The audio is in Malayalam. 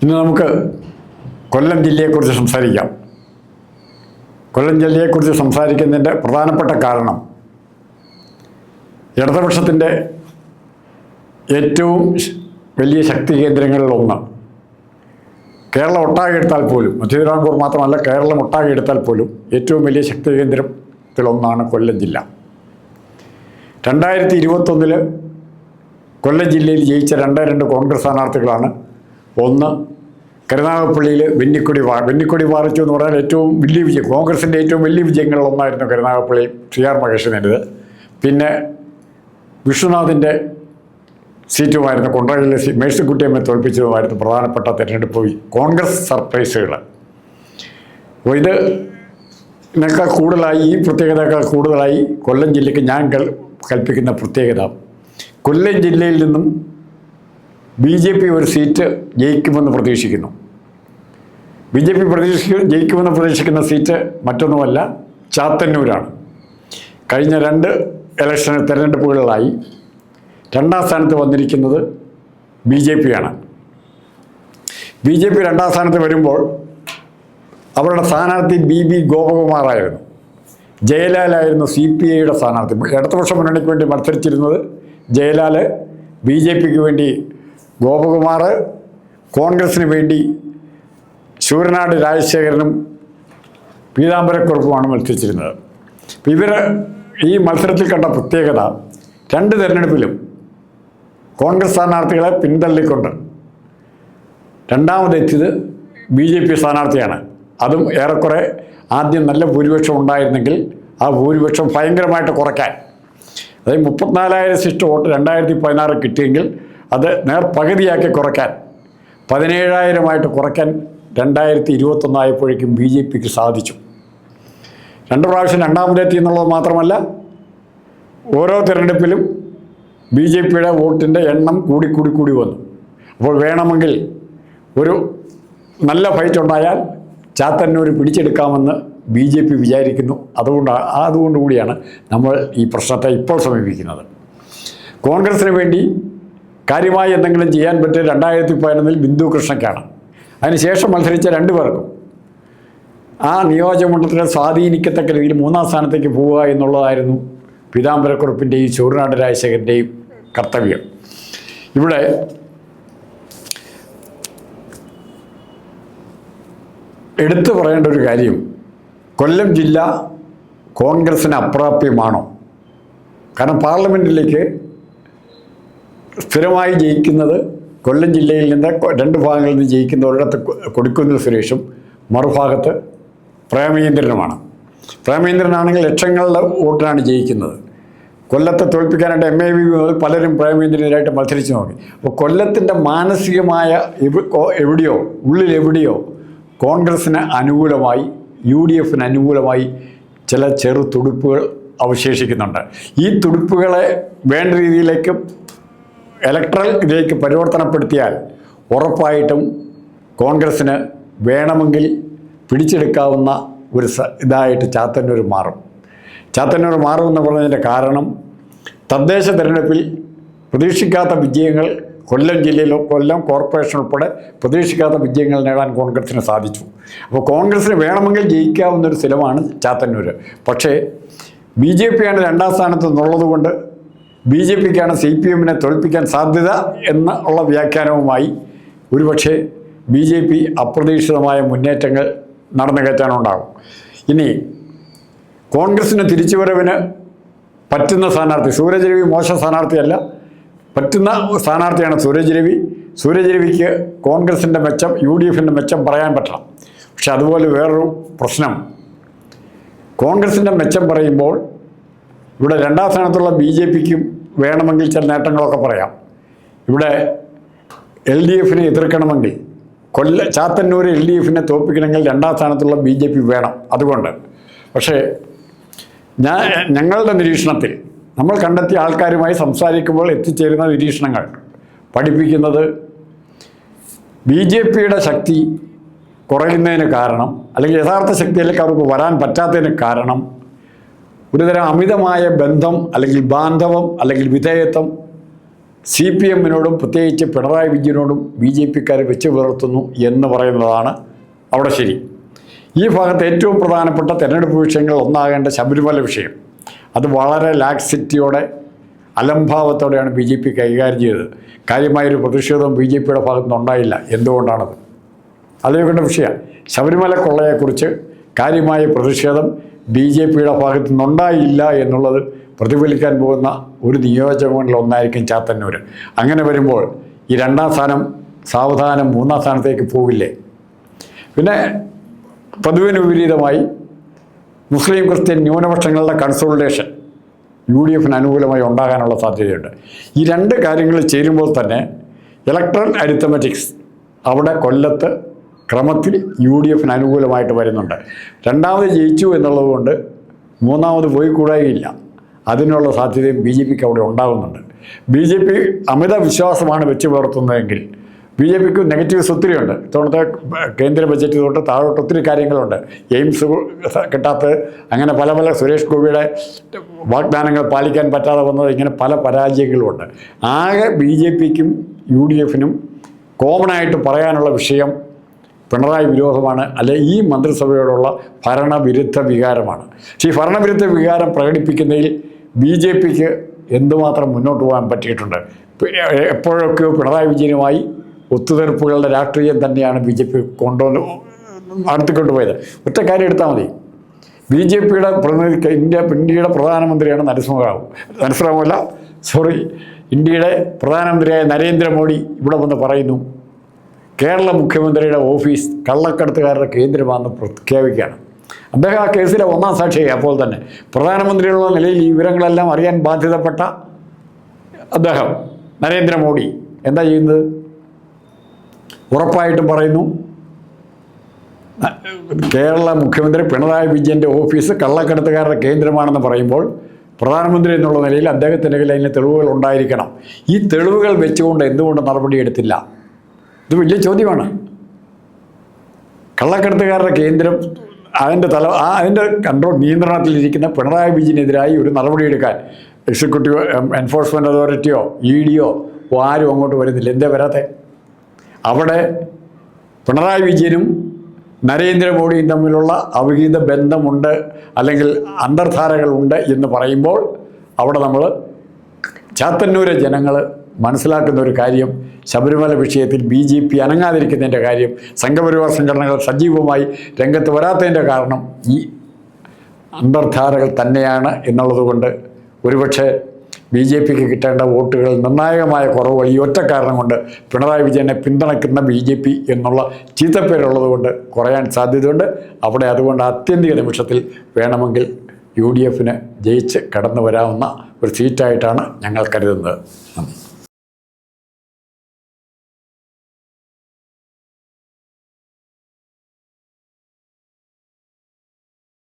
ഇന്ന് നമുക്ക് കൊല്ലം ജില്ലയെക്കുറിച്ച് സംസാരിക്കാം. കൊല്ലം ജില്ലയെക്കുറിച്ച് സംസാരിക്കുന്നതിൻ്റെ പ്രധാനപ്പെട്ട കാരണം ഇടതുപക്ഷത്തിൻ്റെ ഏറ്റവും വലിയ ശക്തി കേന്ദ്രങ്ങളിലൊന്ന്, കേരളം ഒട്ടാകെ എടുത്താൽ പോലും, മധ്യ തിരുവിതാംകൂർ മാത്രമല്ല കേരളം ഒട്ടാകെ എടുത്താൽ പോലും ഏറ്റവും വലിയ ശക്തി കേന്ദ്രത്തിലൊന്നാണ് കൊല്ലം ജില്ല. 2021 കൊല്ലം ജില്ലയിൽ ജയിച്ച രണ്ട് കോൺഗ്രസ് സ്ഥാനാർത്ഥികളാണ്. ഒന്ന് കരുനാഗപ്പള്ളിയിൽ വെന്നിക്കൊടി പാറിച്ചു എന്ന് പറഞ്ഞാൽ ഏറ്റവും വലിയ വിജയം, കോൺഗ്രസിൻ്റെ ഏറ്റവും വലിയ വിജയങ്ങളിലൊന്നായിരുന്നു കരുനാഗപ്പള്ളി CR മഹേഷിൻ്റേത്. പിന്നെ വിശ്വനാഥിൻ്റെ സീറ്റുമായിരുന്നു, കൊണ്ടറയിലെ മേഴ്സിക്കുട്ടിയമ്മയെ തോൽപ്പിച്ചതുമായിരുന്നു പ്രധാനപ്പെട്ട തിരഞ്ഞെടുപ്പ് കോൺഗ്രസ് സർപ്രൈസുകൾ. അപ്പോൾ ഇതിനേക്കാൾ കൂടുതലായി, ഈ പ്രത്യേകതയേക്കാൾ കൂടുതലായി കൊല്ലം ജില്ലയ്ക്ക് ഞാൻ കൽപ്പിക്കുന്ന പ്രത്യേകത, കൊല്ലം ജില്ലയിൽ നിന്നും BJP ഒരു സീറ്റ് ജയിക്കുമെന്ന് പ്രതീക്ഷിക്കുന്നു. BJP ജയിക്കുമെന്ന് പ്രതീക്ഷിക്കുന്ന സീറ്റ് മറ്റൊന്നുമല്ല, ചാത്തന്നൂരാണ്. കഴിഞ്ഞ 2 തെരഞ്ഞെടുപ്പുകളിലായി 2ാം സ്ഥാനത്ത് വന്നിരിക്കുന്നത് BJP ആണ്. BJP 2ാം സ്ഥാനത്ത് വരുമ്പോൾ അവരുടെ സ്ഥാനാർത്ഥി BB ഗോപകുമാറായിരുന്നു. ജയലാലായിരുന്നു CPIയുടെ സ്ഥാനാർത്ഥി. ഇടതുപക്ഷ മുന്നണിക്ക് വേണ്ടി മത്സരിച്ചിരുന്നത് ജയലാൽ, BJPക്ക് വേണ്ടി ഗോപകുമാർ, കോൺഗ്രസിന് വേണ്ടി ശൂരനാട് രാജശേഖരനും പീതാംബരക്കുറുപ്പുമാണ് മത്സരിച്ചിരുന്നത്. ഇവർ ഈ മത്സരത്തിൽ കണ്ട പ്രത്യേകത, 2 തെരഞ്ഞെടുപ്പിലും കോൺഗ്രസ് സ്ഥാനാർത്ഥികളെ പിന്തള്ളിക്കൊണ്ട് രണ്ടാമതെത്തിയത് BJP സ്ഥാനാർത്ഥിയാണ്. അതും ഏറെക്കുറെ ആദ്യം നല്ല ഭൂരിപക്ഷം ഉണ്ടായിരുന്നെങ്കിൽ ആ ഭൂരിപക്ഷം ഭയങ്കരമായിട്ട് കുറയ്ക്കാൻ, അതായത് 34,000 ശിഷ്ട വോട്ട് 2016 കിട്ടിയെങ്കിൽ അത് പകുതിയാക്കി കുറയ്ക്കാൻ, 17,000 കുറയ്ക്കാൻ 2021 ആയപ്പോഴേക്കും BJPക്ക് സാധിച്ചു. 2 പ്രാവശ്യം രണ്ടാമതെത്തി എന്നുള്ളത് മാത്രമല്ല, ഓരോ തിരഞ്ഞെടുപ്പിലും BJPയുടെ വോട്ടിൻ്റെ എണ്ണം കൂടി വന്നു. അപ്പോൾ വേണമെങ്കിൽ ഒരു നല്ല ഫൈറ്റ് ഉണ്ടായാൽ ചാത്തന്നൂർ പിടിച്ചെടുക്കാമെന്ന് BJP വിചാരിക്കുന്നു. അതുകൊണ്ടുകൂടിയാണ് നമ്മൾ ഈ പ്രശ്നത്തെ ഇപ്പോൾ സമീപിക്കുന്നത്. കോൺഗ്രസിന് വേണ്ടി കാര്യമായി എന്തെങ്കിലും ചെയ്യാൻ പറ്റിയ 2011 ബിന്ദു കൃഷ്ണയ്ക്കാണ്. അതിനുശേഷം മത്സരിച്ച 2 പേർക്കും ആ നിയോജകമണ്ഡലത്തിനെ സ്വാധീനിക്കത്തക്ക രീതിയിൽ 3ാം സ്ഥാനത്തേക്ക് പോവുക എന്നുള്ളതായിരുന്നു പീതാംബരക്കുറുപ്പിൻ്റെയും ശൂരനാട് രാജശേഖരൻ്റെയും കർത്തവ്യം. ഇവിടെ എടുത്തു പറയേണ്ട ഒരു കാര്യം, കൊല്ലം ജില്ല കോൺഗ്രസിന് അപ്രാപ്യമാണോ? കാരണം പാർലമെൻറ്റിലേക്ക് സ്ഥിരമായി ജയിക്കുന്നത് കൊല്ലം ജില്ലയിൽ നിന്ന് 2 ഭാഗങ്ങളിൽ നിന്ന് ജയിക്കുന്ന ഒരിടത്ത് കൊടിക്കുന്നിൽ സുരേഷും മറുഭാഗത്ത് പ്രേമചന്ദ്രനുമാണ്. പ്രേമചന്ദ്രനാണെങ്കിൽ ലക്ഷങ്ങളുടെ വോട്ടിനാണ് ജയിക്കുന്നത്. കൊല്ലത്തെ തോൽപ്പിക്കാനായിട്ട് MAV മുതൽ പലരും പ്രേമചന്ദ്രനായിട്ട് മത്സരിച്ച് നോക്കി. അപ്പോൾ കൊല്ലത്തിൻ്റെ മാനസികമായ ഉള്ളിലെവിടെയോ കോൺഗ്രസിന് അനുകൂലമായി, UDFന് അനുകൂലമായി ചില ചെറു തുടിപ്പുകൾ അവശേഷിക്കുന്നുണ്ട്. ഈ തുടിപ്പുകളെ വേണ്ട രീതിയിലേക്ക് ഇതിലേക്ക് പരിവർത്തനപ്പെടുത്തിയാൽ ഉറപ്പായിട്ടും കോൺഗ്രസ്സിന് വേണമെങ്കിൽ പിടിച്ചെടുക്കാവുന്ന ഒരു ഇതായിട്ട് ചാത്തന്നൂർ മാറും. ചാത്തന്നൂർ മാറുമെന്ന് പറഞ്ഞതിൻ്റെ കാരണം, തദ്ദേശ തെരഞ്ഞെടുപ്പിൽ പ്രതീക്ഷിക്കാത്ത വിജയങ്ങൾ കൊല്ലം ജില്ലയിലോ കൊല്ലം കോർപ്പറേഷൻ ഉൾപ്പെടെ പ്രതീക്ഷിക്കാത്ത വിജയങ്ങൾ നേടാൻ കോൺഗ്രസിന് സാധിച്ചു. അപ്പോൾ കോൺഗ്രസിന് വേണമെങ്കിൽ ജയിക്കാവുന്നൊരു സ്ഥലമാണ് ചാത്തന്നൂർ. പക്ഷേ BJPയാണ് 2ാം സ്ഥാനത്ത് എന്നുള്ളത് കൊണ്ട് BJPക്കാണ് CPMനെ തോൽപ്പിക്കാൻ സാധ്യത എന്നുള്ള വ്യാഖ്യാനവുമായി ഒരുപക്ഷെ BJP അപ്രതീക്ഷിതമായ മുന്നേറ്റങ്ങൾ നടന്നു കയറ്റാനുണ്ടാകും. ഇനി കോൺഗ്രസിന് തിരിച്ചുവരവിന് പറ്റുന്ന സ്ഥാനാർത്ഥി, സൂരജ് രവി മോശം സ്ഥാനാർത്ഥിയല്ല, പറ്റുന്ന സ്ഥാനാർത്ഥിയാണ് സൂരജ് രവി. സൂരജ് രവിക്ക് കോൺഗ്രസിൻ്റെ മെച്ചം, UDFൻ്റെ മെച്ചം പറയാൻ പറ്റണം. പക്ഷെ അതുപോലെ വേറൊരു പ്രശ്നം, കോൺഗ്രസിൻ്റെ മെച്ചം പറയുമ്പോൾ ഇവിടെ 2ാം സ്ഥാനത്തുള്ള BJPക്കും വേണമെങ്കിൽ ചില നേട്ടങ്ങളൊക്കെ പറയാം. ഇവിടെ LDFനെ എതിർക്കണമെങ്കിൽ, ചാത്തന്നൂർ LDFനെ തോൽപ്പിക്കണമെങ്കിൽ 2ാം സ്ഥാനത്തുള്ള BJP വേണം. അതുകൊണ്ട് പക്ഷേ ഞങ്ങളുടെ നിരീക്ഷണത്തിൽ നമ്മൾ കണ്ടെത്തിയ ആൾക്കാരുമായി സംസാരിക്കുമ്പോൾ എത്തിച്ചേരുന്ന നിരീക്ഷണങ്ങൾ പഠിപ്പിക്കുന്നത്, BJPയുടെ ശക്തി കുറയുന്നതിന് കാരണം, അല്ലെങ്കിൽ യഥാർത്ഥ ശക്തിയിലേക്ക് അവർക്ക് വരാൻ പറ്റാത്തതിന് കാരണം, ഒരുതരം അമിതമായ ബന്ധം അല്ലെങ്കിൽ ബാന്ധവം അല്ലെങ്കിൽ വിധേയത്വം CPM-നോടും പ്രത്യേകിച്ച് പിണറായി വിജയനോടും BJP-ക്കാർ വെച്ച് പുലർത്തുന്നു എന്ന് പറയുന്നതാണ് അവിടെ ശരി. ഈ ഭാഗത്ത് ഏറ്റവും പ്രധാനപ്പെട്ട തെരഞ്ഞെടുപ്പ് വിഷയങ്ങൾ ഒന്നാകേണ്ട ശബരിമല വിഷയം, അത് വളരെ ലാക്സിറ്റിയോടെ അലംഭാവത്തോടെയാണ് BJP കൈകാര്യം ചെയ്തത്. കാര്യമായൊരു പ്രതിഷേധവും BJP-യുടെ ഭാഗത്തുനിന്ന് ഉണ്ടായില്ല. എന്തുകൊണ്ടാണത്? ആലോചിക്കേണ്ട വിഷയമാണ്. ശബരിമല കൊള്ളയെക്കുറിച്ച് കാര്യമായ പ്രതിഷേധം BJP-യുടെ ഭാഗത്തു നിന്നുണ്ടായില്ല എന്നുള്ളത് പ്രതിഫലിക്കാൻ പോകുന്ന ഒരു നിയോജകമണ്ഡലം ഒന്നായിരിക്കും ചാത്തന്നൂർ. അങ്ങനെ വരുമ്പോൾ ഈ 2ാം സ്ഥാനം സാവധാനം 3ാം സ്ഥാനത്തേക്ക് പോവില്ലേ? പിന്നെ പതിവിന് വിപരീതമായി മുസ്ലിം ക്രിസ്ത്യൻ ന്യൂനപക്ഷങ്ങളുടെ കൺസോളിഡേഷൻ UDF-ന് അനുകൂലമായി ഉണ്ടാകാനുള്ള സാധ്യതയുണ്ട്. ഈ 2 കാര്യങ്ങൾ ചേരുമ്പോൾ തന്നെ ഇലക്ട്രൽ അരിത്തമെറ്റിക്സ് അവിടെ കൊല്ലത്ത് ക്രമത്തിൽ UDF-ന് അനുകൂലമായിട്ട് വരുന്നുണ്ട്. 2ാമത് ജയിച്ചു എന്നുള്ളതുകൊണ്ട് 3ാമത് പോയി കൂടായില്ല. അതിനുള്ള സാധ്യതയും BJP-ക്ക് അവിടെ ഉണ്ടാകുന്നുണ്ട്. BJP അമിത വിശ്വാസമാണ് വെച്ച് പുലർത്തുന്നതെങ്കിൽ BJP-ക്ക് നെഗറ്റീവ്സ് ഒത്തിരിയുണ്ട്. ഇത്തവണത്തെ കേന്ദ്ര ബജറ്റ് തൊട്ട് താഴോട്ട് ഒത്തിരി കാര്യങ്ങളുണ്ട്. എയിംസ് കിട്ടാത്തത്, അങ്ങനെ പല സുരേഷ് ഗോപിയുടെ വാഗ്ദാനങ്ങൾ പാലിക്കാൻ പറ്റാതെ വന്നത്, ഇങ്ങനെ പല പരാജയങ്ങളുമുണ്ട്. ആകെ BJP-ക്കും UDF-നും കോമണായിട്ട് പറയാനുള്ള വിഷയം പിണറായി വിരോധമാണ്, അല്ലെ ഈ മന്ത്രിസഭയോടുള്ള ഭരണവിരുദ്ധ വികാരമാണ്. പക്ഷേ ഈ ഭരണവിരുദ്ധ വികാരം പ്രകടിപ്പിക്കുന്നതിൽ BJP-ക്ക് എന്തുമാത്രം മുന്നോട്ട് പോകാൻ പറ്റിയിട്ടുണ്ട്. എപ്പോഴൊക്കെയോ പിണറായി വിജയനുമായി ഒത്തുതീർപ്പുകളുടെ രാഷ്ട്രീയം തന്നെയാണ് BJP നടത്തിക്കൊണ്ടുപോയത്. ഒറ്റ കാര്യം എടുത്താൽ മതി. BJP-യുടെ പ്രതിനിധി ഇന്ത്യയുടെ പ്രധാനമന്ത്രിയാണ് ഇന്ത്യയുടെ പ്രധാനമന്ത്രിയായ നരേന്ദ്രമോദി ഇവിടെ വന്ന് പറയുന്നു കേരള മുഖ്യമന്ത്രിയുടെ ഓഫീസ് കള്ളക്കടത്തുകാരുടെ കേന്ദ്രമാണെന്ന് പ്രഖ്യാപിക്കുകയാണ്. അദ്ദേഹം ആ കേസിലെ 1ാം സാക്ഷിയായി. അപ്പോൾ തന്നെ പ്രധാനമന്ത്രിയുള്ള നിലയിൽ ഈ വിവരങ്ങളെല്ലാം അറിയാൻ ബാധ്യതപ്പെട്ട അദ്ദേഹം നരേന്ദ്രമോദി എന്താ ചെയ്യുന്നത്? ഉറപ്പായിട്ടും പറയുന്നു കേരള മുഖ്യമന്ത്രി പിണറായി വിജയൻ്റെ ഓഫീസ് കള്ളക്കടത്തുകാരുടെ കേന്ദ്രമാണെന്ന് പറയുമ്പോൾ പ്രധാനമന്ത്രി എന്നുള്ള നിലയിൽ അദ്ദേഹത്തിൻ്റെ കയ്യിൽ അതിന് തെളിവുകൾ ഉണ്ടായിരിക്കണം. ഈ തെളിവുകൾ വെച്ചുകൊണ്ട് എന്തുകൊണ്ട് നടപടിയെടുത്തില്ല? ഇത് വലിയ ചോദ്യമാണ്. കള്ളക്കടത്തുകാരുടെ കേന്ദ്രം അതിൻ്റെ കൺട്രോൾ നിയന്ത്രണത്തിലിരിക്കുന്ന പിണറായി വിജയനെതിരായി ഒരു നടപടിയെടുക്കാൻ എക്സിക്യൂട്ടീവ് എൻഫോഴ്സ്മെൻറ്റ് അതോറിറ്റിയോ ED-യോ ആരും അങ്ങോട്ട് വരുന്നില്ല. എന്താ വരാത്തെ? അവിടെ പിണറായി വിജയനും നരേന്ദ്രമോദിയും തമ്മിലുള്ള അവിഹിത ബന്ധമുണ്ട്, അല്ലെങ്കിൽ അന്തർധാരകളുണ്ട് എന്ന് പറയുമ്പോൾ അവിടെ നമ്മൾ ചാത്തന്നൂരെ ജനങ്ങൾ മനസ്സിലാക്കുന്ന ഒരു കാര്യം, ശബരിമല വിഷയത്തിൽ BJP അനങ്ങാതിരിക്കുന്നതിൻ്റെ കാര്യം, സംഘപരിവാർ സംഘടനകൾ സജീവമായി രംഗത്ത് വരാത്തതിൻ്റെ കാരണം ഈ അന്തർധാരകൾ തന്നെയാണ് എന്നുള്ളതുകൊണ്ട് ഒരുപക്ഷെ BJP-ക്ക് കിട്ടേണ്ട വോട്ടുകൾ നിർണായകമായ കുറവുകൾ ഈ ഒറ്റ കാരണം കൊണ്ട് പിണറായി വിജയനെ പിന്തുണയ്ക്കുന്ന BJP എന്നുള്ള ചീത്തപ്പേരുള്ളത് കൊണ്ട് കുറയാൻ സാധ്യതയുണ്ട്. അവിടെ അതുകൊണ്ട് ആത്യന്തിക നിമിഷത്തിൽ വേണമെങ്കിൽ UDF-ന് ജയിച്ച് കടന്നു വരാവുന്ന ഒരു സീറ്റായിട്ടാണ് ഞങ്ങൾ കരുതുന്നത്. നന്ദി.